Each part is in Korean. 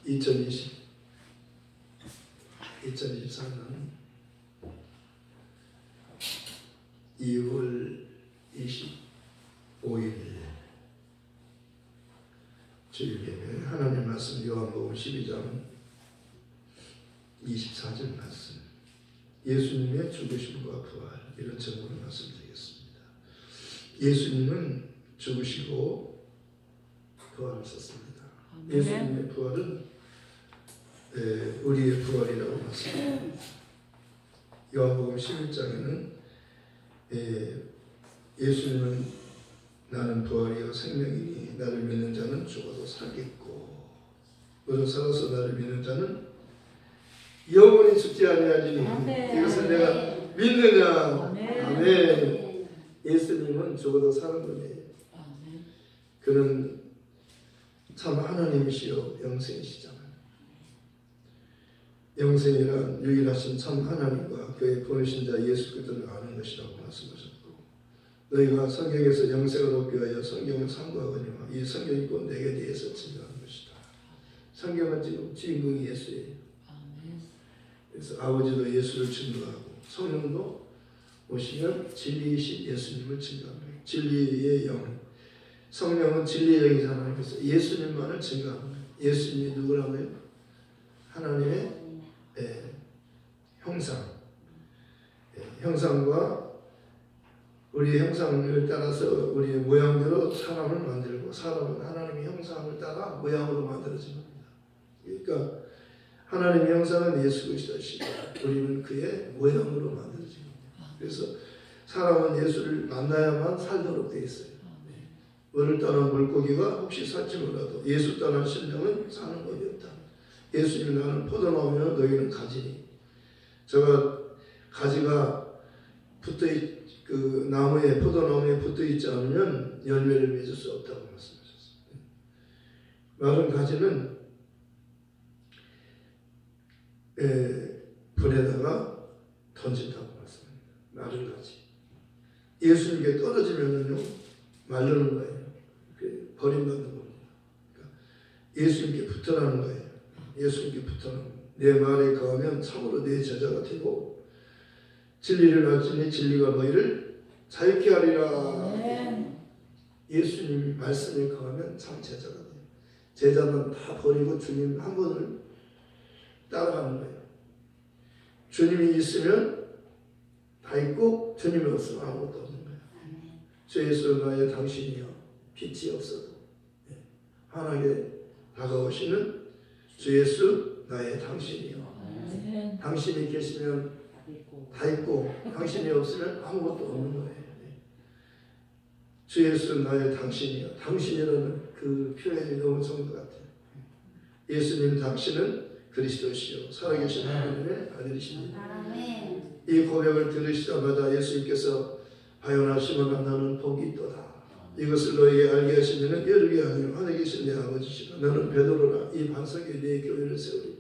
2024년 2월 25일 주일예배 하나님 말씀 요한복음 12장 24절 말씀, 예수님의 죽으심과 부활, 이런 제목으로 말씀드리겠습니다. 예수님은 죽으시고 부활하셨습니다. 예수님의 부활은 우리의 부활이라고 말씀합니다. 요한복음 11장에는 예수님은 나는 부활이요 생명이니 나를 믿는 자는 죽어도 살겠고 너로 살아서 나를 믿는 자는 영원히 죽지 아니하리니 이것을 내가 믿느냐. 아멘. 예수님은 죽어도 사는 분이에요. 그는 참 하나님이시요 영생이시잖아요. 영생이란 유일하신 참 하나님과 그의 보내신 자 예수 그리스도를 아는 것이라고 말씀하셨고, 너희가 성경에서 영생을 얻기 위하여 성경을 상고하거니와 이 성경이 곧 내게 대해서 증거하는 것이다. 성경은 지금 주인공이 예수예요. 그래서 아버지도 예수를 증거하고 성령도 오시면 진리이신 예수님을 증거합니다. 진리의 영, 성령은 진리의 영이잖아요. 그래서 예수님만을 증거합니다. 예수님이 누구라고요? 하나님의 형상, 형상과 우리의 형상을 따라서 우리의 모양대로 사람을 만들고, 사람은 하나님의 형상을 따라 모양으로 만들어진 겁니다. 그러니까 하나님의 형상은 예수 그리스도시고 우리는 그의 모양으로 만들어진 겁니다. 그래서 사람은 예수를 만나야만 살도록 되어 있어요. 물을 떠난 물고기가 혹시 살지 몰라도 예수 떠난 심령은 사는 법이 없다. 예수님이 나는 포도나무면 너희는 가지니, 저가 가지가 그 나무에, 포도나무에 붙어있지 않으면 열매를 맺을 수 없다고 말씀하셨어요. 마른 가지는 불에다가 던진다고 말씀합니다. 마른 가지. 예수님께 떨어지면은요 마르는 거예요. 버림받는 겁니다. 그러니까 예수님께 붙어라는 거예요. 예수님께 붙어라는 거예요. 내 말에 거하면 참으로 내 제자가 되고 진리를 알지니 진리가 너희를 자유케 하리라. 예수님 말씀에 거하면 참 제자가 돼요. 제자는 다 버리고 주님 한 분을 따라가는 거예요. 주님이 있으면 다 있고 주님이 없으면 아무것도 없는 거예요. 주 예수 나의 당신이여 빛이 없어도 환하게 다가오시는 주 예수 나의 당신이여. 당신이 계시면 다 있고 당신이 없으면 아무것도 없는 거예요. 주 예수 나의 당신이여. 당신이라는 그 표현이 너무 좋은 것 같아요. 예수님 당신은 그리스도시요 살아계신 하나님의 아들이십니다. 이 고백을 들으시자마자 예수님께서 바요나 시몬아 너는 복이 있도다. 이것을 너희에게 알게 하시면은 이르게 하며 하늘에 계신 내 아버지시라. 너는 베드로라. 이 반석에 내 교회를 세우리.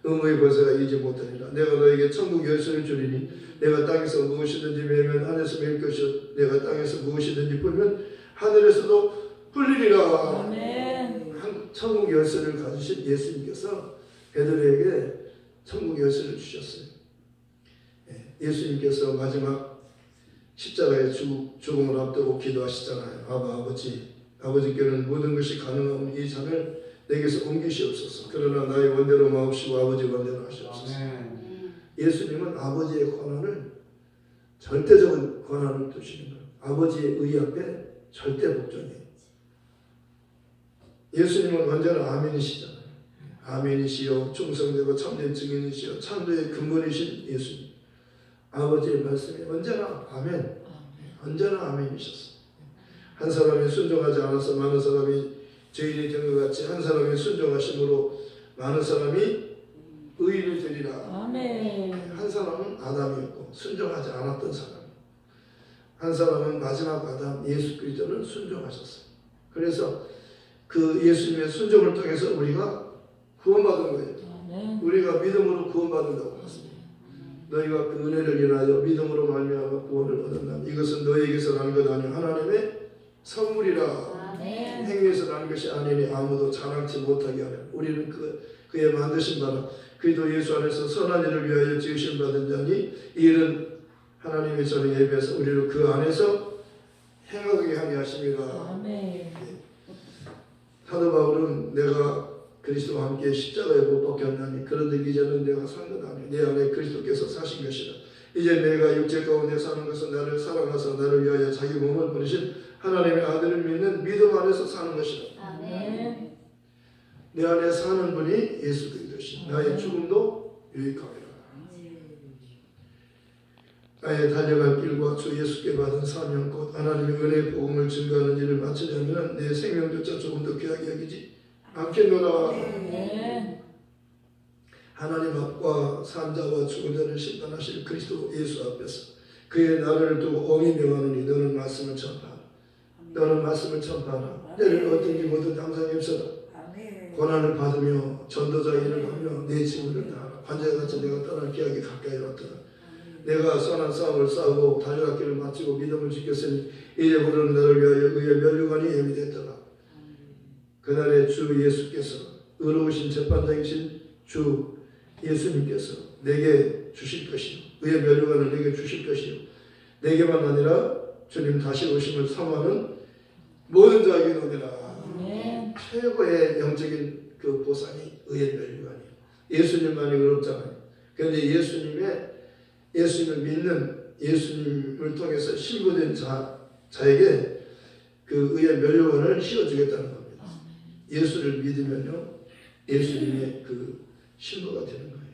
의무의 권세가 이지 못하리라. 내가 너에게 천국 열쇠를 주리니 내가 땅에서 무엇이든지 매면 하늘에서 맬 것이요 내가 땅에서 무엇이든지 풀면 하늘에서도 풀리리라. 아멘. 천국 열쇠를 가지신 예수님께서 베드로에게 천국 열쇠를 주셨어요. 예수님께서 마지막 십자가의 죽음을 앞두고 기도하시잖아요. 아버지께는 모든 것이 가능하면 이 잔을 내게서 옮기시옵소서. 그러나 나의 원대로 마옵시고 아버지 원대로 하시옵소서. 예수님은 아버지의 권한을, 절대적인 권한을 두시는 거예요. 아버지의 의 앞에 절대 복종이에요. 예수님은 언제나 아멘이시잖아요. 아멘이시여 충성되고 참된 증인이시여 창조의 근본이신 예수님. 아버지의 말씀이 언제나 아멘, 언제나 아멘이셨어요. 한 사람이 순종하지 않아서 많은 사람이 죄인이 된 것 같이 한 사람이 순종하심으로 많은 사람이 의인이 되리라. 아멘. 한 사람은 아담이었고 순종하지 않았던 사람, 한 사람은 마지막 아담 예수 그리스도는 순종하셨어요. 그래서 그 예수님의 순종을 통해서 우리가 구원받은 거예요. 아멘. 우리가 믿음으로 구원받는다고 했습니다. 너희가 그 은혜를 인하여 믿음으로 말미암아 구원을 얻었나니 이것은 너희에게서 난 것 아니요 하나님의 선물이라 행위에서 나는 것이 아니니 아무도 자랑치 못하게 하며 우리는 그의 만드신 바라 그리스도 예수 안에서 선한 일을 위하여 지으신 받은 자니 이 일은 하나님의 전에 예배해서 우리를 그 안에서 행하게 하게 하심이라. 사도 바울은 내가 그리스도와 함께 십자가에 못 박혔나니 그런데 이제는 내가 사는 것 아니요 내 안에 그리스도께서 사신 것이라. 이제 내가 육체 가운데 사는 것은 나를 사랑하사 나를 위하여 자기 몸을 버리신 하나님의 아들을 믿는 믿음 안에서 사는 것이라. 아멘. 내 안에 사는 분이 예수 그리스도시니 나의 죽음도 유익함이라. 나의 달려갈 길과 주 예수께 받은 사명 곧 하나님의 은혜의 복음을 증거하는 일을 마치려면 내 생명조차 조금 더 귀하게 여기지 않겠노라. 하나님 앞과 산자와 죽은 자를 심판하실 그리스도 예수 앞에서 그의 나를 두고 엉이 명하노니 너는 말씀을 전파하라. 너는 말씀을 전파하라. 때를 어떤 기모든 항상 힘써라. 고난을 받으며 전도자 일을 하며 내 직분을 다하라. 관자와 같이 내가 떠날 기약이 가까이 왔더라. 내가 선한 싸움을 싸우고 달려갈 길을 마치고 믿음을 지켰으니 이제부터는 나를 위하여 의의 면류관이 예비됐더라. 그날에 주 예수께서 의로우신 재판장이신 주 예수님께서 내게 주실 것이요 의의 면류관을 내게 주실 것이요 내게만 아니라 주님 다시 오심을 사모하는 모든 자에게 오리라. 최고의 영적인 그 보상이 의의 면류관이에요. 예수님만이 의롭잖아요. 그런데 예수님을 믿는 예수님을 통해서 신부된 자에게 그 의의 면류관을 씌워주겠다는 겁니다. 예수를 믿으면요 예수님의 그 신부가 되는 거예요.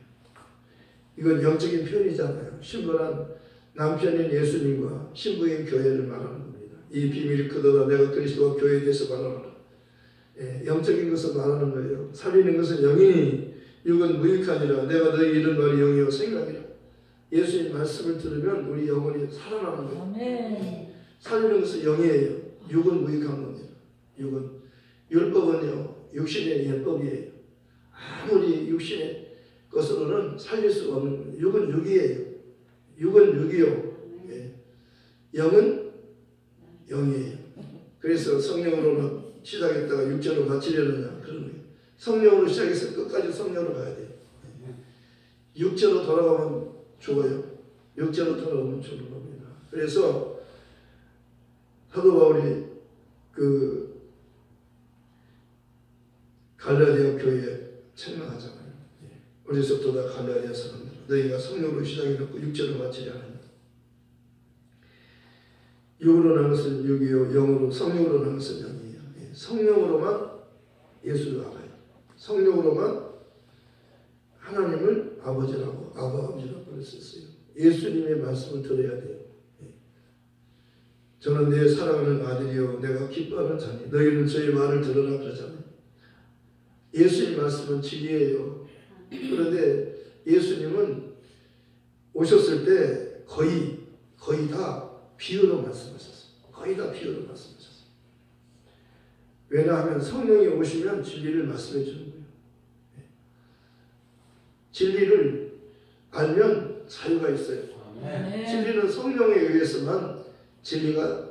이건 영적인 표현이잖아요. 신부란 남편인 예수님과 신부인 교회를 말하는 겁니다. 이 비밀이 크도다 내가 그리스도와 교회에 대해서 말하노라. 영적인 것을 말하는 거예요. 살리는 것은 영이니 육은 무익하니라. 내가 너희 이른 말이 영이요 생각이라. 예수님 말씀을 들으면 우리 영혼이 살아나는 거예요. 아멘. 살리는 것은 영이에요. 육은 무익한 겁니다. 육은 율법은요 육신의 예법이에요. 아무리 육신의 것으로는 살릴 수가 없는 거예요. 육은 육이에요. 육은 육이요. 영은 영이에요. 그래서 성령으로는 시작했다가 육체로 바치려느냐 그런 거예요. 성령으로 시작해서 끝까지 성령으로 가야 돼요. 육체로 돌아가면 죽어요. 육체로 돌아가면 죽는 겁니다. 그래서 사도 바울이 그 갈라디아 교회에 책망하잖아요. 어디서부터 다 갈라디아 사람들 너희가 성령으로 시작해놓고 육체로 바치려 하느냐. 육으로 난 것은 육이요 영으로 성령으로 난 것은 영이에요. 성령으로만 예수를 알아요. 성령으로만 하나님을 아버지라고 아버지라고 그랬었어요. 예수님의 말씀을 들어야 돼요. 저는 내 사랑하는 아들이요 내가 기뻐하는 자니 너희는 저의 말을 들으라 그러잖아요. 예수님 말씀은 진리예요. 그런데 예수님은 오셨을 때 거의 다 비유로 말씀하셨어요. 거의 다 비유로 말씀하셨어요. 왜냐하면 성령이 오시면 진리를 말씀해 주는 거예요. 진리를 알면 자유가 있어요. 진리는 성령에 의해서만 진리가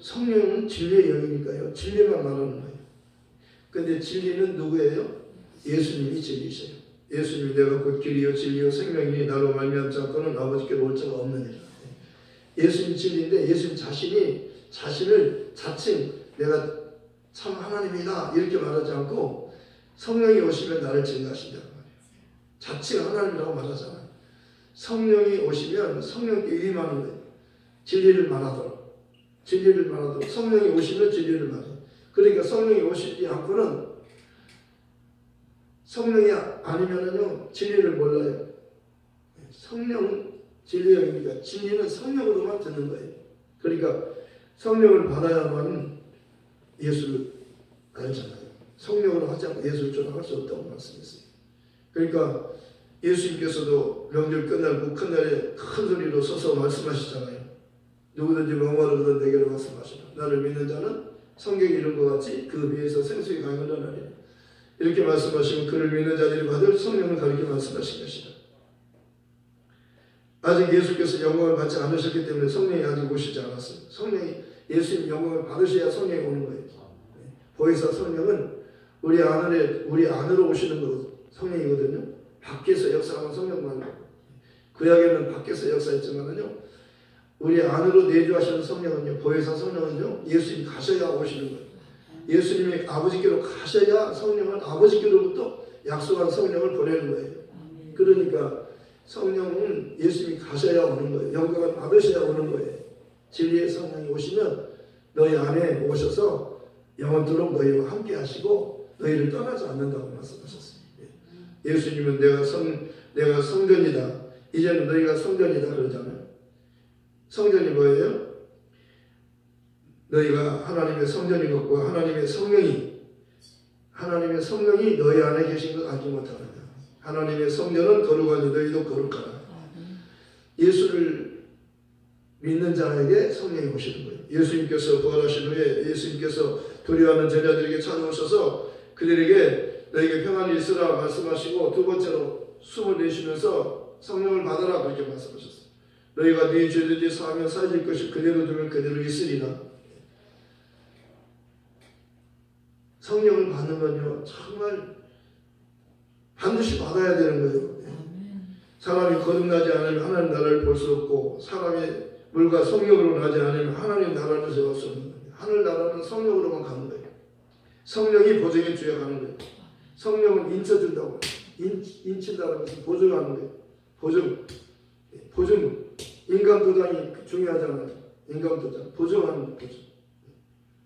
성령은 진리의 영이니까요. 진리만 말하는 거예요. 근데 진리는 누구예요? 예수님이 진리시에요. 예수님이 내가 곧 길이요 진리요 생명이니 나로 말미암지 않고는 아버지께로 올 자가 없느니라. 예수님 진리인데 예수님 자신을 자칭 내가 참 하나님이다 이렇게 말하지 않고 성령이 오시면 나를 증거하신다는 말이에요. 자칭 하나님이라고 말하잖아요. 성령이 오시면 성령께 위임하는 거예요. 진리를 말하도록 성령이 오시면 진리를 말해요. 그러니까 성령이 오시지 않고는 성령이 아니면은요 진리를 몰라요. 성령은 진리형이니까 진리는 성령으로만 듣는 거예요. 그러니까 성령을 받아야만 예수를 알잖아요. 성령으로 하지 않고 예수를 전할 수 없다고 말씀했어요. 그러니까 예수님께서도 명절 끝나고 큰 날에 큰 소리로 서서 말씀하시잖아요. 누구든지 목마르거든 내게로 와서 마시라. 나를 믿는 자는 성경이 이룬 것 같이 그 위에서 생수가 강건하리라. 이렇게 말씀하시면 그를 믿는 자들이 받을 성령을 가리켜 말씀하신 것이다. 아직 예수께서 영광을 받지 않으셨기 때문에 성령이 아직 오시지 않았어요. 성령이 예수님 영광을 받으셔야 성령이 오는 거예요. 보혜사 성령은 우리 안으로 오시는 거 성령이거든요. 밖에서 역사하는 성령만. 구약에는 밖에서 역사했지만은요, 우리 안으로 내주하시는 성령은요, 보혜사 성령은요, 예수님 가셔야 오시는 거예요. 예수님이 아버지께로 가셔야 성령은 아버지께로부터 약속한 성령을 보내는 거예요. 그러니까 성령은 예수님이 가셔야 오는 거예요. 영광을 받으셔야 오는 거예요. 진리의 성령이 오시면 너희 안에 오셔서 영원토록 너희와 함께 하시고 너희를 떠나지 않는다고 말씀하셨어요. 예수님은 내가 성전이다. 이제는 너희가 성전이다 그러잖아요. 성전이 뭐예요? 너희가 하나님의 성전인 것과 하나님의 성령이 너희 안에 계신 것 알지 못하느냐. 하나님의 성전은 거룩하니 너희도 거룩하라. 예수를 믿는 자에게 성령이 오시는 거예요. 예수님께서 부활하신 후에 예수님께서 두려워하는 제자들에게 찾아오셔서 그들에게 너희에게 평안이 있으라 말씀하시고 두 번째로 숨을 내쉬면서 성령을 받아라 그렇게 말씀하셨어요. 너희가 네 죄든지 사하면 사해질 것이 그대로 두면 그대로 있으리라. 성령을 받는 건요 정말 반드시 받아야 되는 거예요. 사람이 거듭나지 않으면 하나님 나라를 볼 수 없고 사람이 물과 성령으로 나지 않으면 하나님 나라를 세울 수 없는 거예요. 하늘 나라는 성령으로만 가는 거예요. 성령이 보증해 주야 가는 거예요. 성령은 인쳐준다고. 인친다는 것은 보증하는 거예요. 보증. 인감도장이 중요하잖아요. 인감도장. 보증하는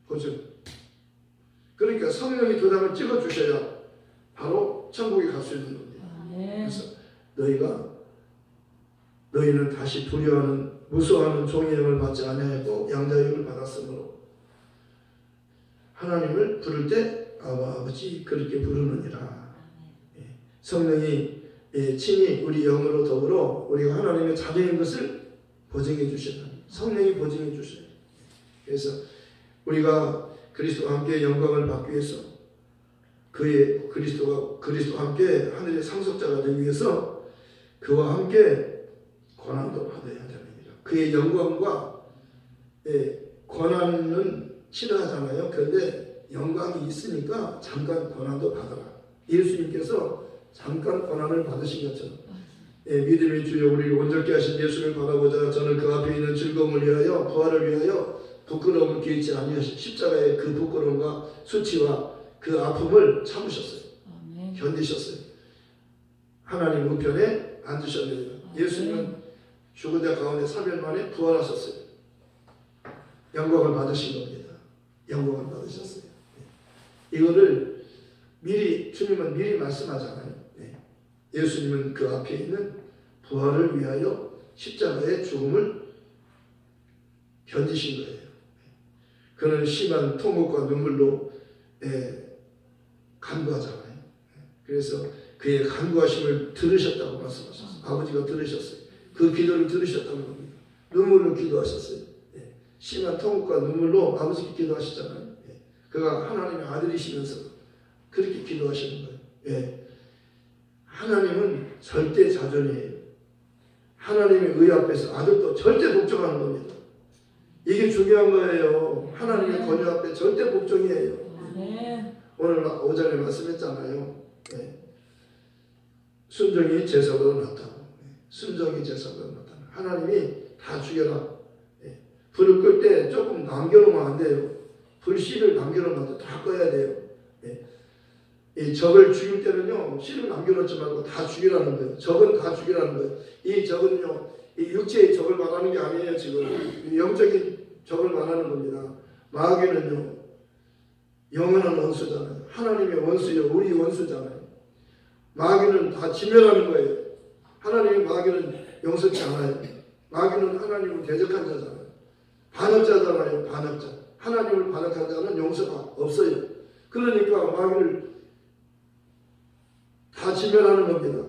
보증. 그러니까 성령이 도장을 찍어주셔야 바로 천국에 갈 수 있는 겁니다. 그래서 너희는 다시 두려워하는 무서워하는 종의 영을 받지 아니하였고 양자의 영을 받았으므로 하나님을 부를 때 아버지 그렇게 부르느니라. 성령이 친히 우리 영으로 더불어 우리가 하나님의 자녀인 것을 보증해 주시는 성령이 보증해 주셔요. 그래서 우리가 그리스도와 함께 영광을 받기 위해서 그리스도와 함께 하늘의 상속자가 되기 위해서 그와 함께 고난도 받아야 됩니다. 그의 영광과 고난은 싫어하잖아요. 그런데 영광이 있으니까 잠깐 고난도 받아라. 예수님께서 잠깐 고난을 받으신 것처럼 믿음의 주여 우리를 온전케 하신 예수를 바라보자. 저는 그 앞에 있는 즐거움을 위하여 부활을 위하여 부끄러움을 기치 아니하신 십자가의 그 부끄러움과 수치와 그 아픔을 참으셨어요. 견디셨어요. 하나님 우편에 앉으셨느니라. 예수님은 죽은 자 가운데 3일 만에 부활하셨어요. 영광을 받으신 겁니다. 영광을 받으셨어요. 이거를 주님은 미리 말씀하잖아요. 예수님은 그 앞에 있는 부활을 위하여 십자가의 죽음을 견디신 거예요. 그는 심한 통곡과 눈물로 간구하잖아요. 그래서 그의 간구하심을 들으셨다고 말씀하셨어요. 아버지가 들으셨어요. 그 기도를 들으셨다는 겁니다. 눈물로 기도하셨어요. 심한 통곡과 눈물로 아버지께 기도하시잖아요. 그가 하나님의 아들이시면서 그렇게 기도하시는 거예요. 하나님은 절대 자존이에요. 하나님의 의 앞에서 아들도 절대 복종하는 겁니다. 이게 중요한 거예요. 하나님의 권위 앞에 절대 복종이에요. 오늘 오전에 말씀했잖아요. 순종이 제사보다 낫다고. 순종이 제사보다 낫다. 하나님이 다 죽여라. 불을 끌 때 조금 남겨놓으면 안 돼요. 불씨를 남겨놓으면 안 돼요. 다 꺼야 돼요. 이 적을 죽일 때는요, 씨를 남겨놓지 말고 다 죽이라는 거예요. 적은 다 죽이라는 거예요. 이 적은요, 이 육체의 적을 말하는 게 아니에요. 지금 영적인 적을 말하는 겁니다. 마귀는요, 영원한 원수잖아요. 하나님의 원수요, 우리 원수잖아요. 마귀는 다 지멸하는 거예요. 하나님의 마귀는 용서치 않아요. 마귀는 하나님을 대적한 자잖아요. 반역자잖아요. 반역자. 하나님을 반역한 자는 용서가 없어요. 그러니까 마귀를 다 지멸하는 겁니다.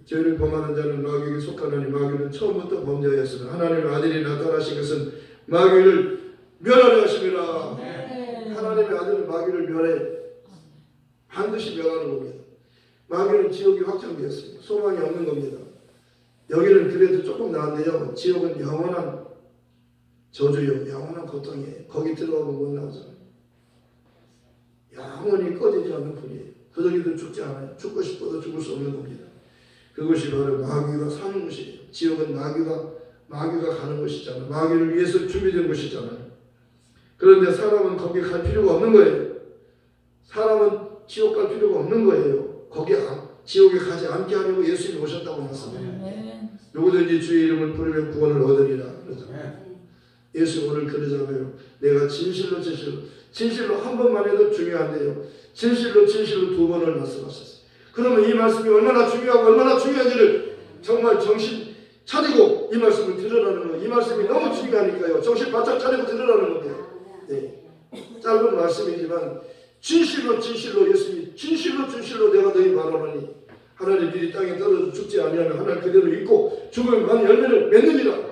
죄를 범하는 자는 마귀에게 속하나니 마귀는 처음부터 범죄하였으며 하나님의 아들이 나타나신 것은 마귀를 멸하려 하심이라. 하나님의 아들은 마귀를 멸해. 반드시 멸하는 겁니다. 마귀는 지옥이 확정되었습니다. 소망이 없는 겁니다. 여기는 그래도 조금 나은데요. 지옥은 영원한 저주요 영원한 고통이에요. 거기 들어가면 못 나오잖아요. 영원히 꺼지지 않는 불이에요. 그러기도 죽지 않아요. 죽고 싶어도 죽을 수 없는 겁니다. 그것이 바로 마귀가 사는 곳이에요. 지옥은 마귀가 가는 곳이잖아요. 마귀를 위해서 준비된 곳이잖아요. 그런데 사람은 거기 갈 필요가 없는 거예요. 사람은 지옥 갈 필요가 없는 거예요. 지옥에 가지 않게 하려고 예수님이 오셨다고 말씀해요. 누구든지 주의 이름을 부르면 구원을 얻으리라 그러잖아요. 예수 오늘 그러잖아요. 내가 진실로 한 번만 해도 중요한데요. 진실로 2번을 말씀하셨어요. 그러면 이 말씀이 얼마나 중요하고 얼마나 중요한지를 정말 정신 차리고 이 말씀을 들으라는 거예요. 이 말씀이 너무 중요하니까요. 정신 바짝 차리고 들으라는 겁니다. 네. 짧은 말씀이지만 진실로 예수님이 진실로 내가 너희 말하노니 하나님 미리 땅에 떨어져 죽지 아니하면 하나님 그대로 있고 죽으면 많은 열매를 맺느니라.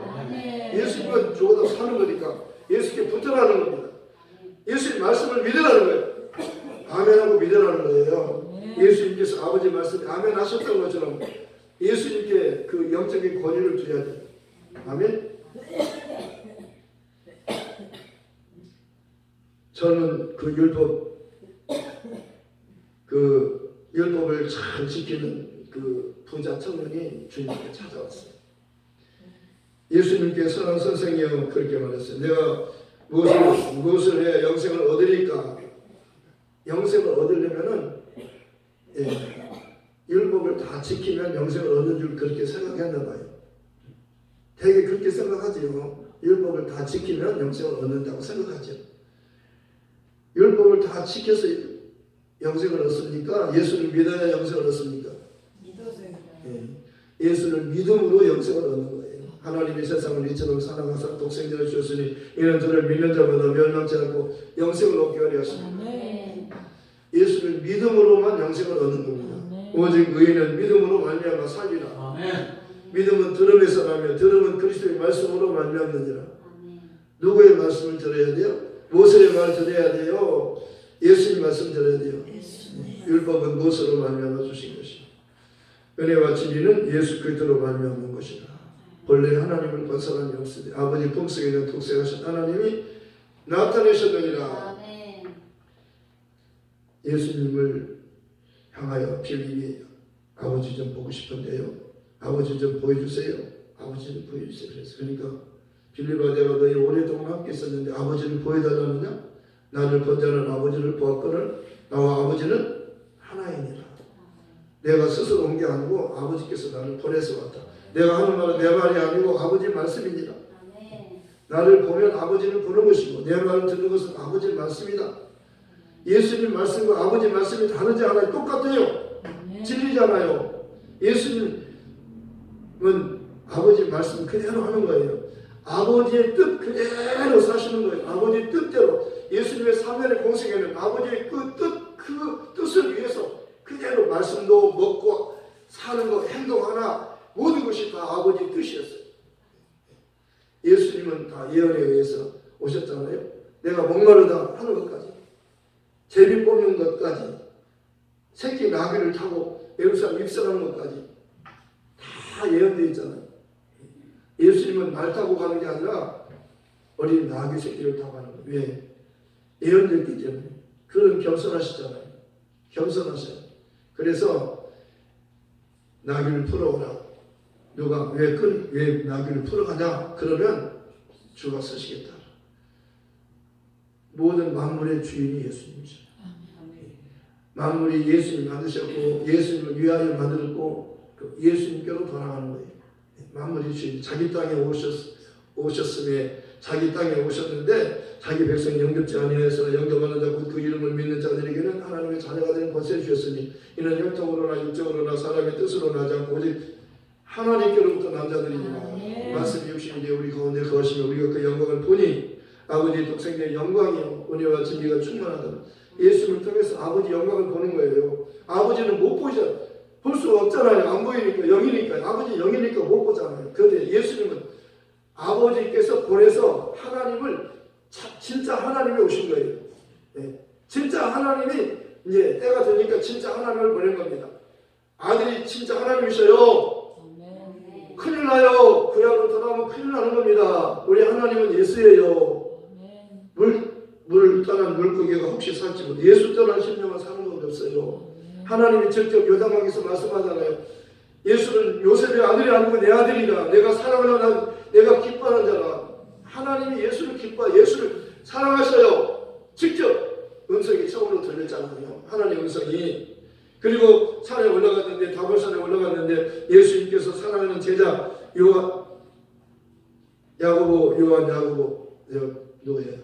예수님은 죽어도 사는 거니까 예수께 붙으라는 겁니다. 예수님 말씀을 믿으라는 거예요. 아멘하고 믿으라는 거예요. 예수님께서 아버지 말씀에 아멘 하셨던 것처럼 예수님께 그 영적인 권위를 드려야 돼요. 아멘. 저는 율법을 잘 지키는 그 부자 청년이 주님께 찾아왔어요. 예수님께 선한 선생이여 그렇게 말했어요. 내가 무엇을 해야 영생을 얻으리까? 영생을 얻으려면은 율법을 다 지키면 영생을 얻는 줄 그렇게 생각했나 봐요. 되게 그렇게 생각하지요. 율법을 다 지키면 영생을 얻는다고 생각하죠. 율법을 다 지켜서 영생을 얻습니까? 예수를 믿어야 영생을 얻습니까? 예수를 믿음으로 영생을 얻는 거예요. 하나님이 세상을 이처럼 사랑하사 독생자를 주셨으니 이는 저를 믿는 자마다 멸망치 않고 영생을 얻게 하려 하십니다. 예수를 믿음으로만 영생을 얻는 겁니다. 오직 의인은 믿음으로 말미암아 살리라. 믿음은 들음에서 나며 들음은 그리스도의 말씀으로 말미암느니라. 누구의 말씀을 들어야 돼요? 모세의 말 들어야 돼요? 예수님 말씀 들어야 돼요? 율법은 무엇으로 말미암아 주신 것이요 은혜와 진리는 예수 그리스도로 말미암는 것이라. 본래 하나님을 본 사람이 없으니 아버지 품속에는 독생하신 하나님이 나타내셨느니라. 예수님을 향하여 빌립이 아버지 좀 보고 싶은데요. 아버지 좀 보여주세요. 아버지 좀 보여주세요. 그러니까 빌립아 내가 너희 오랫동안 함께 있었는데 아버지를 보여달라느냐? 나를 본 자는 아버지를 보았거늘 나와 아버지는 하나이니라. 내가 스스로 온 게 아니고 아버지께서 나를 보내서 왔다. 내가 하는 말은 내 말이 아니고 아버지 말씀이니라. 나를 보면 아버지를 보는 것이고 내 말을 듣는 것은 아버지 말씀이다. 예수님 말씀과 아버지 말씀이 다르지 않아요. 똑같아요. 진리잖아요. 예수님은 아버지 말씀 그대로 하는 거예요. 아버지의 뜻 그대로 사시는 거예요. 아버지의 뜻대로. 예수님의 사면의 공생에는 아버지의 그 뜻을 위해서 그대로 말씀도 먹고 사는 것, 행동하나 모든 것이 다 아버지의 뜻이었어요. 예수님은 다 예언에 의해서 오셨잖아요. 내가 목마르다 하는 것까지, 제비 뽑는 것까지, 새끼 나귀를 타고 예루살렘 입성하는 것까지 다 예언되어 있잖아요. 예수님은 말 타고 가는 게 아니라 어린 나귀 새끼를 타고 가는 거예요. 왜? 예언됐기 때문에. 그런 겸손하시잖아요. 겸손하셔요. 그래서 나귀를 풀어오라. 누가 왜 나귀를 풀어가냐? 그러면 주가 쓰시겠다. 모든 만물의 주인이 예수님이죠. 만물이 예수님 만드셨고 예수님을 위하여 만들었고 예수님께로 돌아가는 거예요. 만물의 주인. 자기 땅에 오셨음에 자기 땅에 오셨는데 자기 백성 영접지 아니하여서 영접하는 자 곧 그 이름을 믿는 자들에게는 하나님의 자녀가 되는 권세를 주셨으니 이는 혈통으로나 육적으로나 사람의 뜻으로 나지 않고 오직 하나님께로부터 난 자들이니라. 말씀이 육신이 되어 우리 가운데 거하시며 우리가 그 영광을 보니 아버지 독생자의 영광이요 은혜와 진리가 충만하다. 예수님을 통해서 아버지 영광을 보는 거예요. 아버지는 못 보이잖아요. 볼 수 없잖아요. 안 보이니까 영이니까. 아버지 영이니까 못 보잖아요. 그런데 예수님은 아버지께서 보내서 하나님을 진짜 하나님이 오신 거예요. 네. 진짜 하나님이 이제 때가 되니까 진짜 하나님을 보낸 겁니다. 아들이 진짜 하나님이셔요. 큰일 나요. 구약으로 돌아오면 큰일 나는 겁니다. 우리 하나님은 예수예요. 물 떠난 물고기가 혹시 살지 못. 예수 떠난 심령은 사는 것 없어요. 하나님이 직접 요단강에서 말씀하잖아요. 예수는 요셉의 아들이 아니고 내 아들이다. 내가 사랑하는 내가 기뻐하는 자라. 하나님이 예수를 예수를 사랑하셔요. 직접 음성이 처음으로 들렸잖아요. 하나님의 음성이. 그리고 산에 올라갔는데, 다볼산에 올라갔는데 예수님께서 사랑하는 제자 야고보, 요한, 야고보, 누구예요?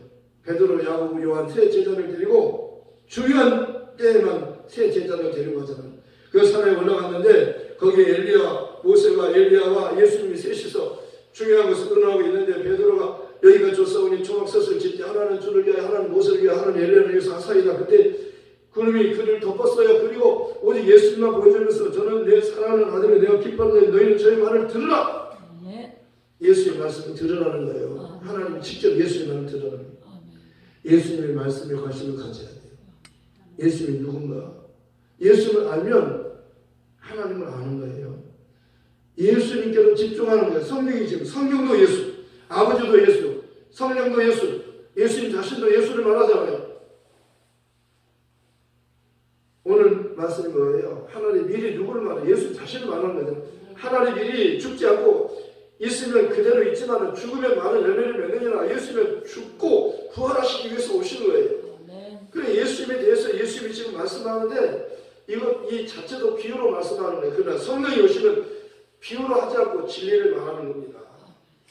베드로, 야고보, 요한 세 제자를 데리고 중요한 때에만 세 제자를 데리고 가잖아요. 그 산에 올라갔는데 거기에 엘리야, 모세와 엘리야와 예수님이 셋이서 중요한 것을 의논하고 있는데, 베드로가 여기가 좋사오니 초막섯을 짓지, 하나는 주를 위하여, 하나는 모세를 위하여, 하나는 엘리야를 위해서 하사이다. 그때 구름이 그를 덮었어요. 그리고 오직 예수님만 보여주면서 저는 내 사랑하는 아들이 내가 기뻐하는데 너희는 저희 말을 들으라. 예수의 말씀을 들으라는 거예요. 하나님이 직접 예수의 말을 들으라는 거예요. 예수님의 말씀에 관심을 가져야 돼요. 예수님이 누군가? 예수님을 알면 하나님을 아는 거예요. 예수님께로 집중하는 거예요. 성경이 지금 성경도 예수, 아버지도 예수, 성령도 예수, 예수님 자신도 예수를 말하잖아요. 오늘 말씀이 뭐예요? 하나님 미리 누구를 말해요? 예수 자신을 말하는 거죠. 하나님 미리 죽지 않고 있으면 그대로 있지만 죽으면 많은 열매를 맺느니라. 예수님은 죽고 부활하시기 위해서 오신 거예요. 그래 예수님에 대해서 예수님이 지금 말씀하는데 이 자체도 비유로 말씀하는 거예요. 그러나 성령이 오시면 비유로 하지 않고 진리를 말하는 겁니다.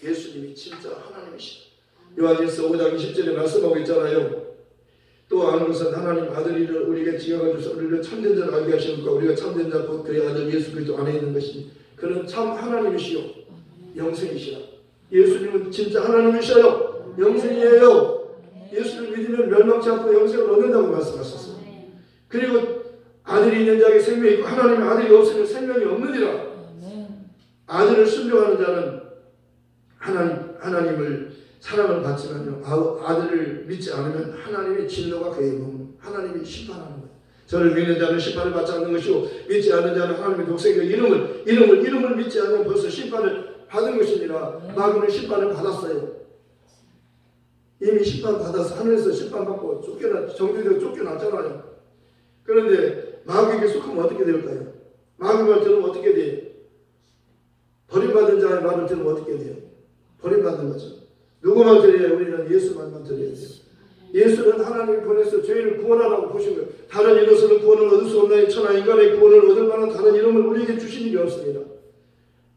예수님이 진짜 하나님이시다. 요한일서 5장 20절에 말씀하고 있잖아요. 또 아는 것은 하나님 아들이를 우리에게 지어가 주셔서 우리를 참된 자를 알게 하시니까 우리가 참된 자 곧 그의 아들 예수 그리스도 안에 있는 것이니 그는 참 하나님이시요 영생이시라. 예수님은 진짜 하나님이셔요. 영생이에요. 예수를 믿으면 멸망치 않고 영생을 얻는다고 말씀하셨어요. 그리고 아들이 있는 자에게 생명이 있고 하나님의 아들이 없으면 생명이 없느니라. 아들을 순종하는 자는 하나님을 사랑을 받지만요, 아들을 믿지 않으면 하나님의 진노가 그에게 머무는, 하나님이 심판하는 거예요. 저를 믿는 자는 심판을 받지 않는 것이고 믿지 않는 자는 하나님의 독생의 이름을 믿지 않으면 벌써 심판을 받은 것입니다. 마귀는 심판을 받았어요. 이미 심판 받아서 하늘에서 심판 받고 정죄되어 쫓겨났잖아요. 그런데 마귀에게 속하면 어떻게 될까요? 마귀 말 들으면 어떻게 돼요? 버림받은 자의 말을 들으면 어떻게 돼요? 버림받는 거죠. 누구만 들어야 우리는 예수 말만 들어야 돼요. 예수는 하나님이 보내서 죄인을 구원하라고 보신 거예요. 다른 이로서는 구원을 얻을 수 없나니 천하 인간의 구원을 얻을 만한 다른 이름을 우리에게 주신 일이 없습니다.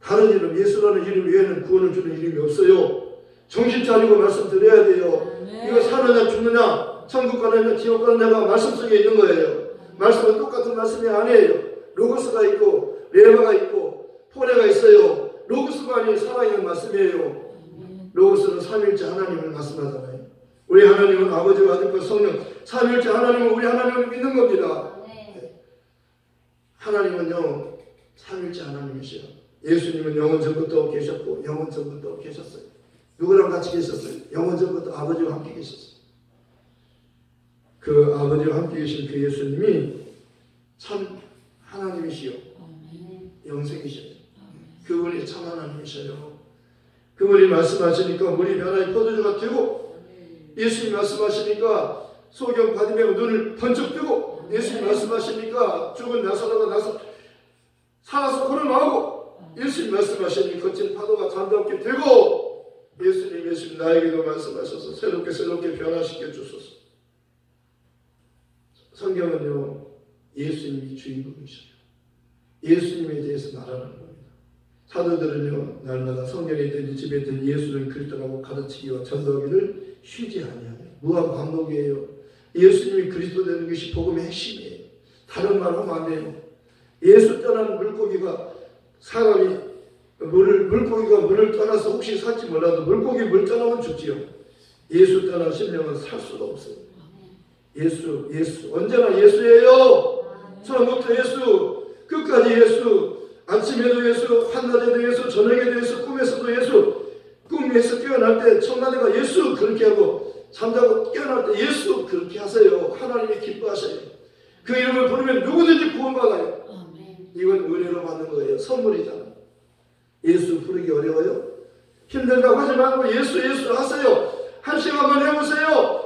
다른 이름, 예수라는 이름 외에는 구원을 주는 이름이 없어요. 정신 차리고 말씀 드려야 돼요. 이거 사느냐 죽느냐 천국 가느냐 지옥 가느냐가 말씀 속에 있는 거예요. 말씀은 똑같은 말씀이 아니에요. 로고스가 있고 레마가 있고 포레가 있어요. 로고스가 아닌 살아있는 말씀이에요. 로고스는 삼일째 하나님을 말씀하잖아요. 우리 하나님은 아버지와 아들과 성령 삼일째 하나님은 우리 하나님을 믿는 겁니다. 하나님은요 삼일째 하나님이시요. 예수님은 영원 전부터 계셨고 영원 전부터 계셨어요. 누구랑 같이 계셨어요? 영원 전부터 아버지와 함께 계셨어요. 그 아버지와 함께 계신 그 예수님이 참 하나님이시요 영생이시요. 그분이 참 하나님이셔요. 그분이 말씀하시니까 물이 변화의 포도주가 되고 예수님 말씀하시니까 소경 바디메고 눈을 번쩍 뜨고 예수님 말씀하시니까 죽은 나사로가 살아서 걸어나오고 예수님 말씀하시니 거친 파도가 잠잠게 되고 예수님 나에게도 말씀하셔서 새롭게 변화시켜 주소서. 성경은요 예수님이 주인공이셔요. 예수님에 대해서 말하는 겁니다. 사도들은요 날마다 성전에 있든지 집에 있든지 예수는 그리스도라고 가르치기와 전도하기를 쉬지 아니하며 무한 반복이에요. 예수님이 그리스도 되는 것이 복음의 핵심이에요. 다른 말 하면 안 돼요. 예수 떠난 물고기가 물고기가 물을 떠나서 혹시 살지 몰라도 물고기 물 떠나면 죽지요. 예수 떠난 심령은 살 수가 없어요. 예수 언제나 예수예요. 처음부터 예수, 끝까지 예수. 아침에도 예수, 한낮에도 예수, 저녁에도 예수, 꿈에서도 예수. 꿈에서 깨어날 때 청나대가 예수 그렇게 하고 잠자고 깨어날 때 예수 그렇게 하세요. 하나님이 기뻐하셔요. 그 이름을 부르면 누구든지 구원받아요. 이건 은혜로 받는 거예요. 선물이잖아요. 예수 부르기 어려워요? 힘들다고 하지 말고 예수 하세요. 한 시간만 해보세요.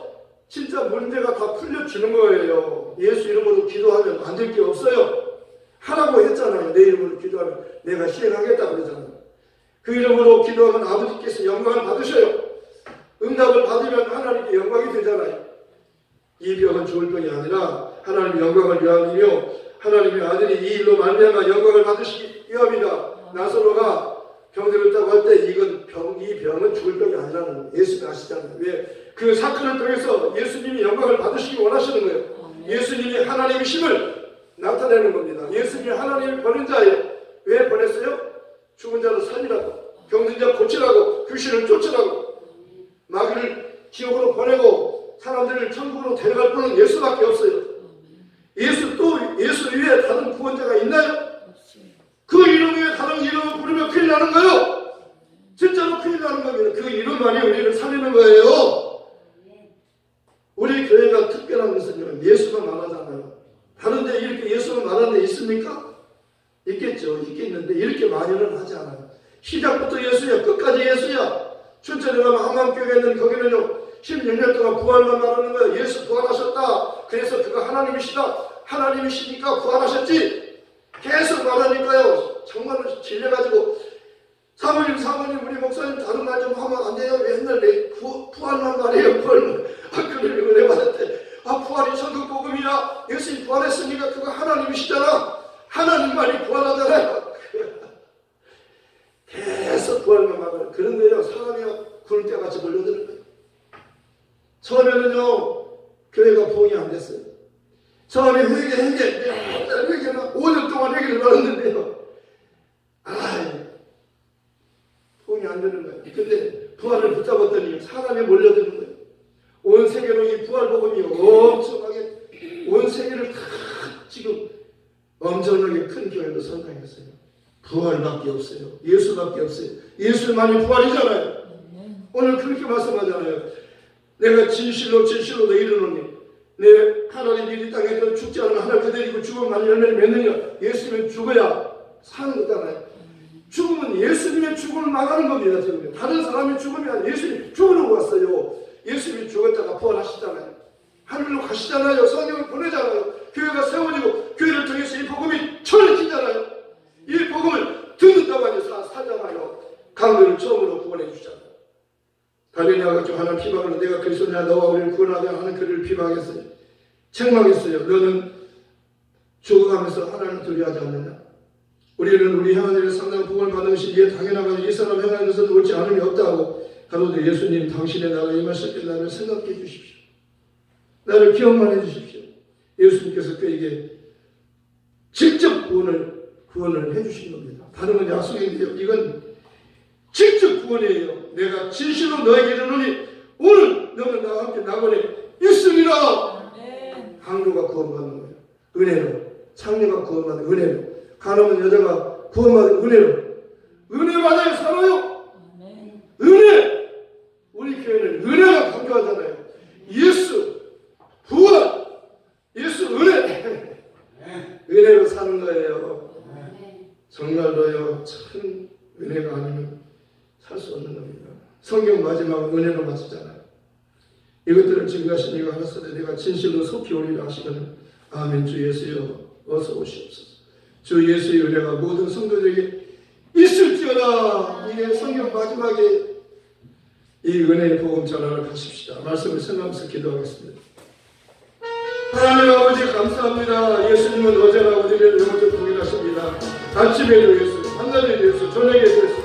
진짜 문제가 다 풀려지는 거예요. 예수 이름으로 기도하면 안 될 게 없어요. 하라고 했잖아요. 내 이름으로 기도하면 내가 시행하겠다 그러잖아요. 그 이름으로 기도하면 아버지께서 영광을 받으셔요. 응답을 받으면 하나님께 영광이 되잖아요. 이 병은 좋을 병이 아니라 하나님의 영광을 위함이며 하나님의 아들이 이 일로 말미암아 영광을 받으시기 위함이다. 나사로가 병들었다고 할 때 이 병은 죽을 병이 아니라는 거예요. 예수가 아시잖아요. 왜? 그 사건을 통해서 예수님이 영광을 받으시기 원하시는 거예요. 예수님이 하나님이심을 나타내는 겁니다. 예수님이 하나님을 보낸 자예요. 왜 보냈어요? 죽은 자를 살리라고, 병든 자 고치라고, 귀신을 쫓으라고, 마귀를 지옥으로 보내고 사람들을 천국으로 데려갈 분은 예수밖에 없어요. 예수 위에 다른 구원자가 있나요? 그 이름 위에 다른 이름을 부르면 큰일 나는 거예요. 진짜로 큰일 나는 겁니다. 그 이름만이 우리를 살리는 거예요. 우리 교회가 특별한 것은요, 예수가 말하잖아요. 다른데 이렇게 예수가 말하는 데 있습니까? 있겠죠. 있겠는데 이렇게 많이는 하지 않아요. 시작부터 예수야, 끝까지 예수야. 춘천에 가면 한강교회가 있는 거기는요 16년 동안 부활만 말하는 거예요. 예수 부활하셨다. 그래서 그가 하나님이시다. 하나님이시니까 부활하셨지. 계속 말하니까요. 정말로 질려가지고 사모님 우리 목사님 다른 말 좀 하면 안 돼요? 맨날 내 부활만 말해요. 부활만. 그를 은혜 받았대. 부활이 천국복음이야. 예수님 부활했으니까 그거 하나님이시잖아. 하나님만이 부활하잖아요. 계속 부활만 말해요. 그런데요 사람이 구를 때같이 몰려드는 거예요. 처음에는요 교회가 부흥이 안 됐어요. 처음에 회개만 5년 동안 회개를 받았는데요. 부흥이 안 되는 거예요. 근데 부활을 붙잡았더니 사람이 몰려드는 거예요. 온 세계로 이 부활 복음이 엄청나게 온 세계를 다 지금 엄청나게 큰 교회로 성장했어요. 부활밖에 없어요. 예수밖에 없어요. 예수만이 부활이잖아요. 오늘 그렇게 말씀하잖아요. 내가 진실로 너 이르노니 내 하나님 이 땅에서 죽지 않으면 하나님께 드리고 죽으면 많은 열매를 맺느냐. 예수님은 죽어야 사는 거잖아요. 죽음은 예수님의 죽음을 막아는 겁니다. 지금 다른 사람의 죽음이 아니라 예수님이 죽으려고 왔어요. 예수님이 죽었다가 부활하시잖아요. 하늘로 가시잖아요. 성령을 보내잖아요. 교회가 세워지고 교회를 통해서 이 복음이 전해지잖아요. 이 복음을 듣는다고 하니 살잖아요. 강도를 처음으로 구원해 주잖아요. 갈릴리아가 좀 하나 비방으로 내가 그리스도냐 너와 우리를 구원하자 하는 그를 비방했어요. 책망했어요. 너는 죽어가면서 하나님을 두려워하지 않느냐. 우리는 우리 하나님의 상당한 복을 받은 것이 이에 당연하고 이 사람 행하는 것은 옳지 않음이 없다고 가로되 예수님 당신의 나라 임하실 때 나를 생각해 주십시오. 나를 기억만 해 주십시오. 예수님께서 그에게 직접 구원을 해 주신 겁니다. 다른 건 약속인데요. 이건 직접 구원이에요. 내가 진실로 너에게 이르노니 오늘 너는 나와 함께 낙원에 있으리라. 강도가 구원받는 거예요. 은혜로. 창녀가 구원받는 은혜로. 가늠한 여자가 구원받은 은혜로. 은혜 받아야 살아요. 은혜. 우리 교회는 은혜가 강조하잖아요. 예수 부활, 예수 은혜. 은혜로 사는 거예요. 정말로요. 참 은혜가 아니면 살 수 없는 겁니다. 성경 마지막은 은혜로 마치잖아요. 이것들을 증거하신 이가 하나서되 내가 진실로 속히 오리라 하시거든. 아멘. 주 예수여 어서 오시옵소서. 주 예수의 은혜가 모든 성도들에게 있을지어다. 이게 성경 마지막에 이 은혜의 복음 전하러 가십시다. 말씀을 생각하면서 기도하겠습니다. 하나님 아버지 감사합니다. 예수님은 어제나 오늘을 영원히 동일하십니다. 아침에도 예수, 한낮에도 예수, 저녁에도 예수,